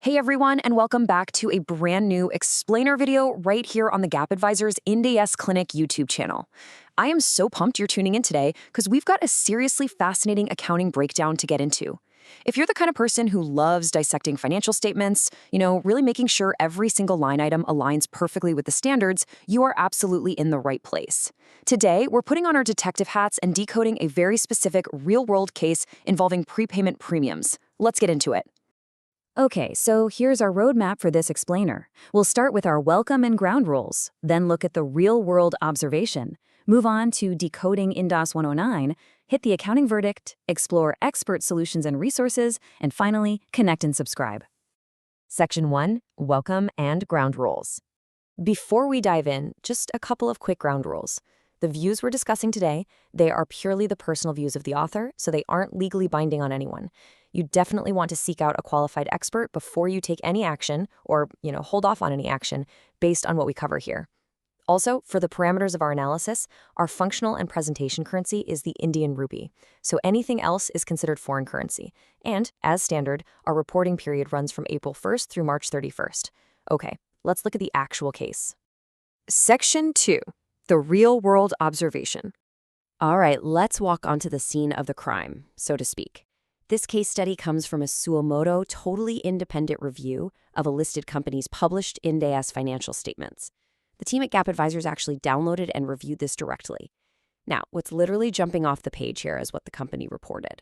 Hey everyone, and welcome back to a brand new explainer video right here on the GAAP Advisor's Ind AS Clinic YouTube channel. I am so pumped you're tuning in today because we've got a seriously fascinating accounting breakdown to get into. If you're the kind of person who loves dissecting financial statements, really making sure every single line item aligns perfectly with the standards, you are absolutely in the right place. Today, we're putting on our detective hats and decoding a very specific real-world case involving prepayment premiums. Let's get into it. Okay, so here's our roadmap for this explainer. We'll start with our welcome and ground rules, then look at the real-world observation, move on to decoding Ind AS 109, hit the accounting verdict, explore expert solutions and resources, and finally, connect and subscribe. Section 1, Welcome and Ground Rules. Before we dive in, just a couple of quick ground rules. The views we're discussing today, they are purely the personal views of the author, so they aren't legally binding on anyone. You definitely want to seek out a qualified expert before you take any action or, hold off on any action based on what we cover here. Also, for the parameters of our analysis, our functional and presentation currency is the Indian rupee, so anything else is considered foreign currency. And, as standard, our reporting period runs from April 1st through March 31st. Okay, let's look at the actual case. Section 2. The real-world observation. All right, let's walk onto the scene of the crime, so to speak. This case study comes from a suo motu, totally independent review of a listed company's published Ind AS financial statements. The team at GAAP Advisors actually downloaded and reviewed this directly. Now, what's literally jumping off the page here is what the company reported.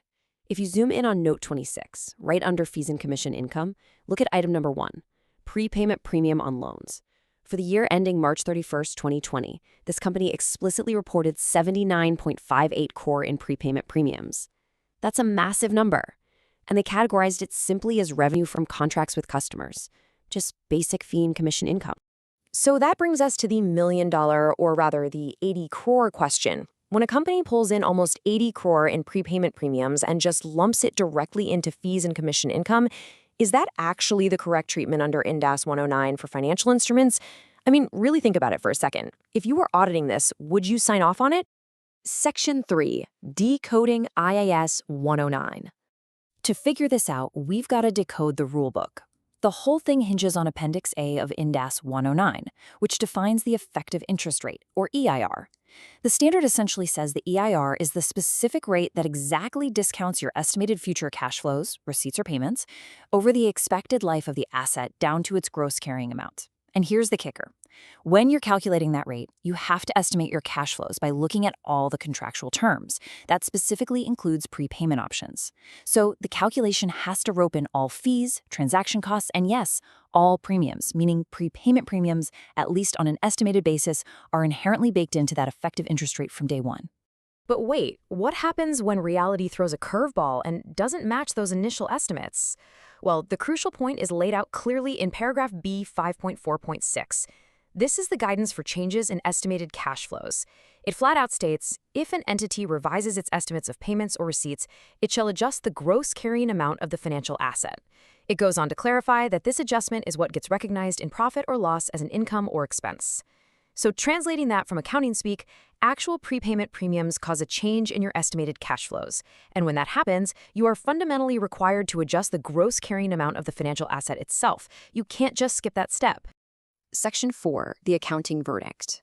If you zoom in on Note 26, right under Fees and Commission Income, look at item number 1, Prepayment Premium on Loans. For the year ending March 31st, 2020, this company explicitly reported 79.58 crore in prepayment premiums. That's a massive number. And they categorized it simply as revenue from contracts with customers, just basic fee and commission income. So that brings us to the $1 million, or rather the 80 crore question. When a company pulls in almost 80 crore in prepayment premiums and just lumps it directly into fees and commission income, is that actually the correct treatment under Ind AS 109 for financial instruments? I mean, really think about it for a second. If you were auditing this, would you sign off on it? Section 3, Decoding IAS 109. To figure this out, we've got to decode the rulebook. The whole thing hinges on Appendix A of Ind AS 109, which defines the effective interest rate, or EIR. The standard essentially says the EIR is the specific rate that exactly discounts your estimated future cash flows, receipts or payments, over the expected life of the asset down to its gross carrying amount. And here's the kicker. When you're calculating that rate, you have to estimate your cash flows by looking at all the contractual terms. That specifically includes prepayment options. So the calculation has to rope in all fees, transaction costs, and yes, all premiums, meaning prepayment premiums, at least on an estimated basis, are inherently baked into that effective interest rate from day one. But wait, what happens when reality throws a curveball and doesn't match those initial estimates? Well, the crucial point is laid out clearly in paragraph B 5.4.6. This is the guidance for changes in estimated cash flows. It flat out states, if an entity revises its estimates of payments or receipts, it shall adjust the gross carrying amount of the financial asset. It goes on to clarify that this adjustment is what gets recognized in profit or loss as an income or expense. So translating that from accounting speak, actual prepayment premiums cause a change in your estimated cash flows. And when that happens, you are fundamentally required to adjust the gross carrying amount of the financial asset itself. You can't just skip that step. Section 4, the accounting verdict.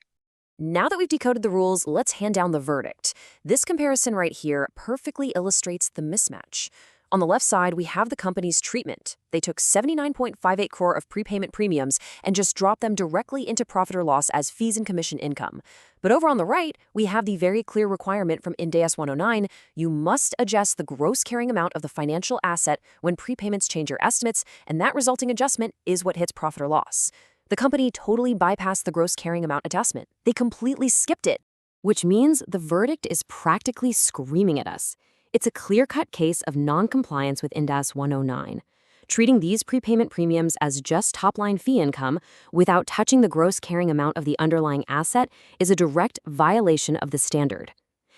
Now that we've decoded the rules, let's hand down the verdict. This comparison right here perfectly illustrates the mismatch. On the left side, we have the company's treatment. They took 79.58 crore of prepayment premiums and just dropped them directly into profit or loss as fees and commission income. But over on the right, we have the very clear requirement from Ind AS 109, you must adjust the gross carrying amount of the financial asset when prepayments change your estimates, and that resulting adjustment is what hits profit or loss. The company totally bypassed the gross carrying amount adjustment. They completely skipped it, which means the verdict is practically screaming at us. It's a clear-cut case of non-compliance with Ind AS 109. Treating these prepayment premiums as just top-line fee income without touching the gross carrying amount of the underlying asset is a direct violation of the standard.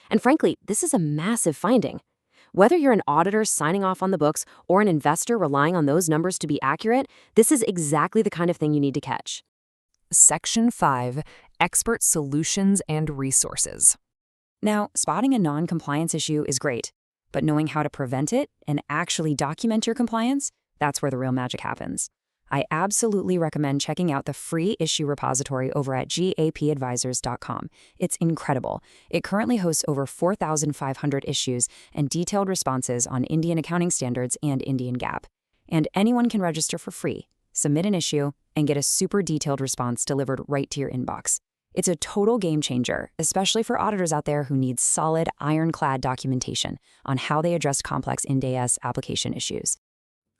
And frankly, this is a massive finding. Whether you're an auditor signing off on the books or an investor relying on those numbers to be accurate, this is exactly the kind of thing you need to catch. Section 5, Expert Solutions and Resources. Now, spotting a non-compliance issue is great, but knowing how to prevent it and actually document your compliance, That's where the real magic happens. I absolutely recommend checking out the free issue repository over at gapadvisors.com. It's incredible. It currently hosts over 4,500 issues and detailed responses on Indian accounting standards and Indian GAAP. And anyone can register for free, submit an issue, and get a super detailed response delivered right to your inbox. It's a total game changer, especially for auditors out there who need solid, ironclad documentation on how they address complex Ind AS application issues.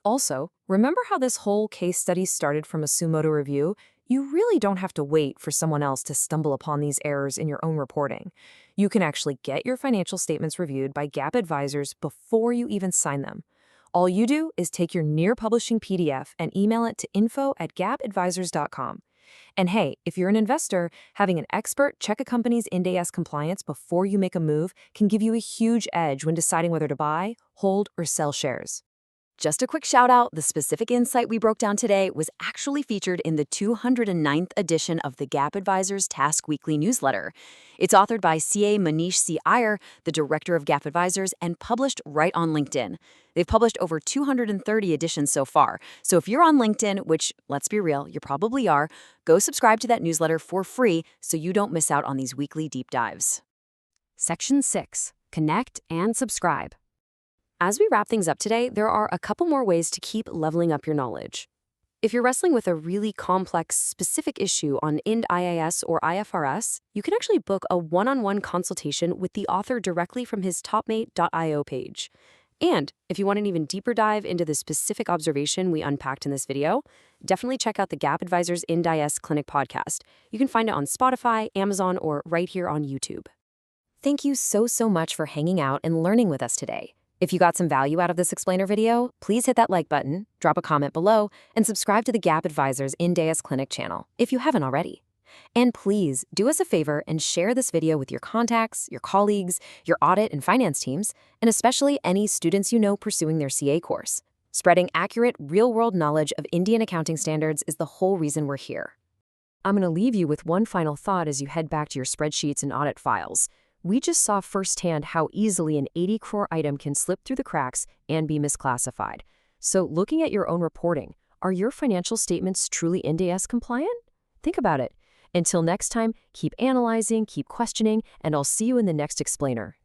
Also, remember how this whole case study started from a sumo motu review? You really don't have to wait for someone else to stumble upon these errors in your own reporting. You can actually get your financial statements reviewed by GAAP advisors before you even sign them. All you do is take your near-publishing PDF and email it to info@gapadvisors.com. And hey, if you're an investor, having an expert check a company's Ind AS compliance before you make a move can give you a huge edge when deciding whether to buy, hold, or sell shares. Just a quick shout out, the specific insight we broke down today was actually featured in the 209th edition of the GAAP Advisors Task Weekly newsletter. It's authored by CA Manish C. Iyer, the director of GAAP Advisors, and published right on LinkedIn. They've published over 230 editions so far, so if you're on LinkedIn, which, let's be real, you probably are, go subscribe to that newsletter for free so you don't miss out on these weekly deep dives. Section 6. Connect and subscribe. As we wrap things up today, there are a couple more ways to keep leveling up your knowledge. If you're wrestling with a really complex, specific issue on Ind AS or IFRS, you can actually book a one-on-one consultation with the author directly from his topmate.io page. And if you want an even deeper dive into the specific observation we unpacked in this video, definitely check out the GAAP Advisors Ind AS Clinic podcast. You can find it on Spotify, Amazon, or right here on YouTube. Thank you so much for hanging out and learning with us today. If you got some value out of this explainer video, please hit that like button, drop a comment below, and subscribe to the GAAP Advisors Ind AS Clinic channel if you haven't already. And please do us a favor and share this video with your contacts, your colleagues, your audit and finance teams, and especially any students you know pursuing their CA course. Spreading accurate, real-world knowledge of Indian accounting standards is the whole reason we're here. I'm going to leave you with one final thought as you head back to your spreadsheets and audit files. We just saw firsthand how easily an 80 crore item can slip through the cracks and be misclassified. So looking at your own reporting, are your financial statements truly Ind AS compliant? Think about it. Until next time, keep analyzing, keep questioning, and I'll see you in the next explainer.